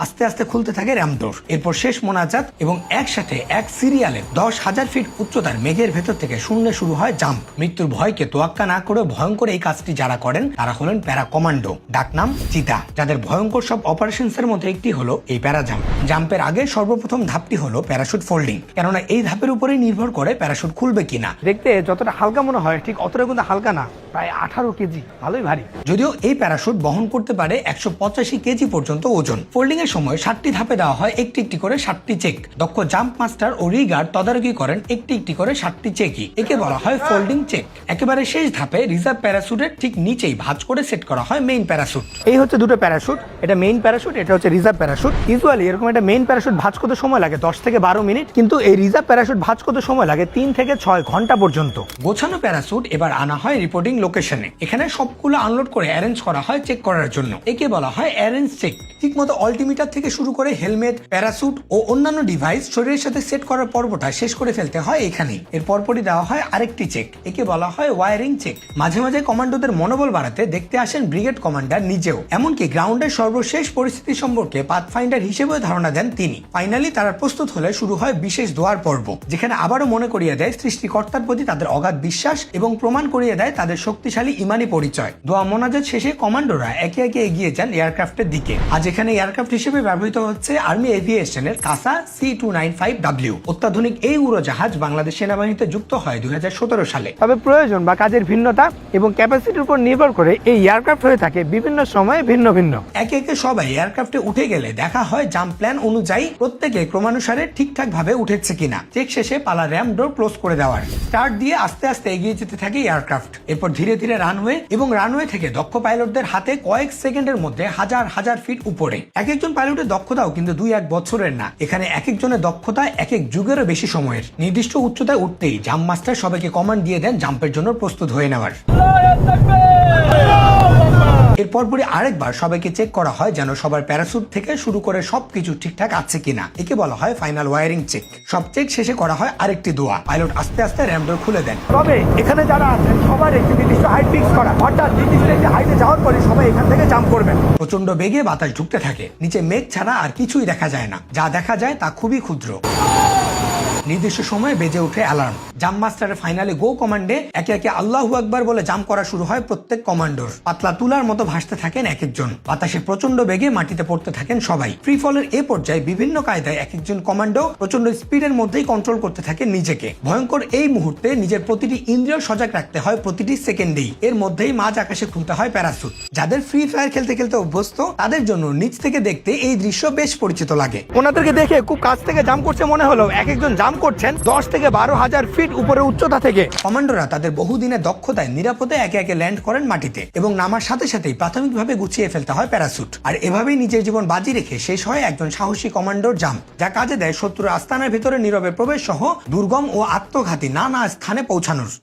আস্তে আস্তে খুলতে থাকে র্যাম ডোর। এরপর শেষ মোনাজাত এবং একসাথে এক সিরিয়ালে 10,000 ফিট উচ্চতার মেঘের ভেতর থেকে শূন্যে শুরু হয় জাম্প। মৃত্যুর ভয়কে তোয়াক্কা না করে ভয়ঙ্কর এই কাজটি যারা করেন তারা হলেন প্যারা কমান্ডো, ডাকনাম চিতা, যাদের ভয়ঙ্কর সব অপারেশনস এর মধ্যে একটি হলো এই প্যারা জাম্প। জাম্পের আগে সর্বপ্রথম ধাপটি হলো প্যারাশুট ফোল্ডিং, কেননা এই ধাপের উপরেই নির্ভর করে প্যারাশুট খুলবে কিনা। দেখতে যতটা হালকা মনে হয় ঠিক অতটা কিন্তু হালকা না, প্রায় 18 কেজি, ভালোই ভারী। যদিও এই প্যারাশুট বহন করতে পারে 185 কেজি পর্যন্ত ওজন। ফোল্ডিং এর সময় 7টি ধাপে দেওয়া হয় একটি একটি করে 7টি চেক। দক্ষ জাম্প মাস্টার ও রিগার তদারকি করেন একটি একটি করে 7টি চেকই। একে বলা হয় ফোল্ডিং চেক। একেবারে শেষ ধাপে রিজার্ভ প্যারাশুটের ঠিক নিচেই ভাঁজ করে সেট করা হয় মেইন প্যারাশুট। এই হচ্ছে দুটো প্যারাশুট, এটা মেইন প্যারাশুট, এটা হচ্ছে রিজার্ভ প্যারাশুট। ইউজুয়ালি এরকম একটা মেইন প্যারাশুট ভাঁজ করতে সময় লাগে 10 থেকে 12 মিনিট, কিন্তু এই রিজার্ভ প্যারাশুট ভাঁজ করতে সময় লাগে 3 থেকে 6 ঘন্টা পর্যন্ত। গোছানো প্যারাশুট এবার আনা হয় রিপোর্টিং লোকেশনে। এখানে সবগুলো আনলোড করে অ্যারেঞ্জ করা হয় চেক করার জন্য। একে বলা হয় অ্যারেঞ্জ চেক। ঠিকমতো অল্টিমিটার থেকে শুরু করে হেলমেট, প্যারাশুট ও অন্যান্য ডিভাইস শরীরের সাথে সেট করার পর্বটা শেষ করে ফেলতে হয় এখানেই। এর পরপরই দেওয়া হয় আরেকটি চেক, একে বলা হয় ওয়ারিং চেক। মাঝে মাঝে কমান্ডোদের মনোবল বাড়াতে দেখতে আসেন ব্রিগেড কমান্ডার নিজেও। এমনকি গ্রাউন্ডের সর্বশেষ পরিস্থিতি সম্পর্কে পাথফাইন্ডার হিসেবেও ধারণা দেন তিনি। ফাইনালি তারা প্রস্তুত হলে শুরু হয় বিশেষ দোয়ার পর্ব, যেখানে আবারও মনে করিয়ে দেয় সৃষ্টিকর্তার প্রতি তাদের অগাধ বিশ্বাস এবং প্রমাণ করিয়ে দেয় তাদের শক্তিশালী ইমানি পরিচয়। দোয়া মোনাজাত শেষে কমান্ডোরা একে একে এগিয়ে যান এয়ারক্রাফটের দিকে। আজ এখানে এয়ারক্রাফট হিসেবে ব্যবহৃত হচ্ছে আর্মি এভিয়েশনের কাসা C-295W। অত্যাধুনিক এই উড়োজাহাজ বাংলাদেশ সেনাবাহিনীতে যুক্ত হয় 2017 সালে। তবে প্রয়োজন বা কাজের ভিন্নতা এবং ক্যাপাসিটির উপর নির্ভর করে এই এয়ারক্রাফট হয়ে থাকে বিভিন্ন সময়ে ভিন্ন ভিন্ন। একে একে সবাই এয়ারক্রাফটে উঠে গেলে দেখা হয় জাম্প প্ল্যান অনুযায়ী প্রত্যেকে ক্রমানুসারে ঠিকঠাক ভাবে উঠেছে কিনা। চেক শেষে পালা র্যাম ডোর ক্লোজ করে দেওয়ার। স্টার্ট দিয়ে আস্তে আস্তে এগিয়ে যেতে থাকে এয়ারক্রাফট। এরপর ধীরে ধীরে রানওয়ে এবং রানওয়ে থেকে দক্ষ পাইলটদের হাতে কয়েক সেকেন্ডের মধ্যে হাজার হাজার ফিট উপরে। এক একজন পাইলটের দক্ষতাও কিন্তু 2-1 বছরের না। এখানে এক একজনের দক্ষতা এক এক যুগেরও বেশি সময়ের। নির্দিষ্ট উচ্চতায় উঠতেই জাম্প মাস্টার সবাইকে কমান্ড দিয়ে দেন জাম্পের জন্য প্রস্তুত হয়ে নেওয়ার। এর পরপরই আরেকবার সবাইকে চেক করা হয় যেন সবার প্যারাশুট থেকে শুরু করে সবকিছু ঠিকঠাক আছে কিনা। একে বলা হয় ফাইনাল ওয়ারিং চেক। সব চেক শেষে করা হয় আরেকটি দোয়া। পাইলট আস্তে আস্তে র্যাম ডোর খুলে দেন। তবে এখানে যারা আছেন সবার একটি নির্দিষ্ট হাইট ফিক্স করা, অর্থাৎ নির্দিষ্ট একটি হাইটে যাওয়ার পরে সবাই এখান থেকে জাম্প করবেন। প্রচন্ড বেগে বাতাস ঢুকতে থাকে। নিচে মেঘ ছাড়া আর কিছুই দেখা যায় না। যা দেখা যায় তা খুবই ক্ষুদ্র। নির্দিষ্ট সময়ে বেজে ওঠে অ্যালার্ম। জাম্প মাস্টারের ফাইনালে গো কমান্ডে একে একে আল্লাহু আকবার বলে জাম্প করা শুরু হয় প্রত্যেক কমান্ডোর। পাতলা তুলার মতো ভাসতে থাকেন এক একজন। বাতাসে প্রচন্ড বেগে মাটিতে পড়তে থাকেন সবাই। ফ্রি ফলের এ পর্যায়ে বিভিন্ন কায়দায় এক একজন কমান্ডো প্রচন্ড স্পিডের মধ্যেই কন্ট্রোল করতে থাকে নিজেকে। ভয়ঙ্কর এই মুহূর্তে নিজের প্রতিটি ইন্দ্রিয় সজাগ রাখতে হয় প্রতিটি সেকেন্ডেই। এর মধ্যেই মাঝ আকাশে খুলতে হয় প্যারাশুট। যাদের ফ্রি ফায়ার খেলতে খেলতে অভ্যস্ত তাদের জন্য নিচ থেকে দেখতে এই দৃশ্য বেশ পরিচিত লাগে। ওনাদেরকে দেখে খুব কাছ থেকে জাম্প করছে মনে হলো। এক একজন জাম্প করছেন 10 থেকে 12,000 ফিট উপরে উচ্চতা থেকে। কমান্ডোরা তাদের বহুদিনের দক্ষতায় নিরাপদে একে একে ল্যান্ড করেন মাটিতে এবং নামার সাথে সাথেই প্রাথমিকভাবে গুছিয়ে ফেলতে হয় প্যারাশুট। আর এভাবেই নিজের জীবন বাজি রেখে শেষ হয় একজন সাহসী কমান্ডোর জাম্প, যা কাজে দেয় শত্রুর আস্তানার ভেতরে নীরবে প্রবেশ সহ দুর্গম ও আত্মঘাতী নানা স্থানে পৌঁছানোর।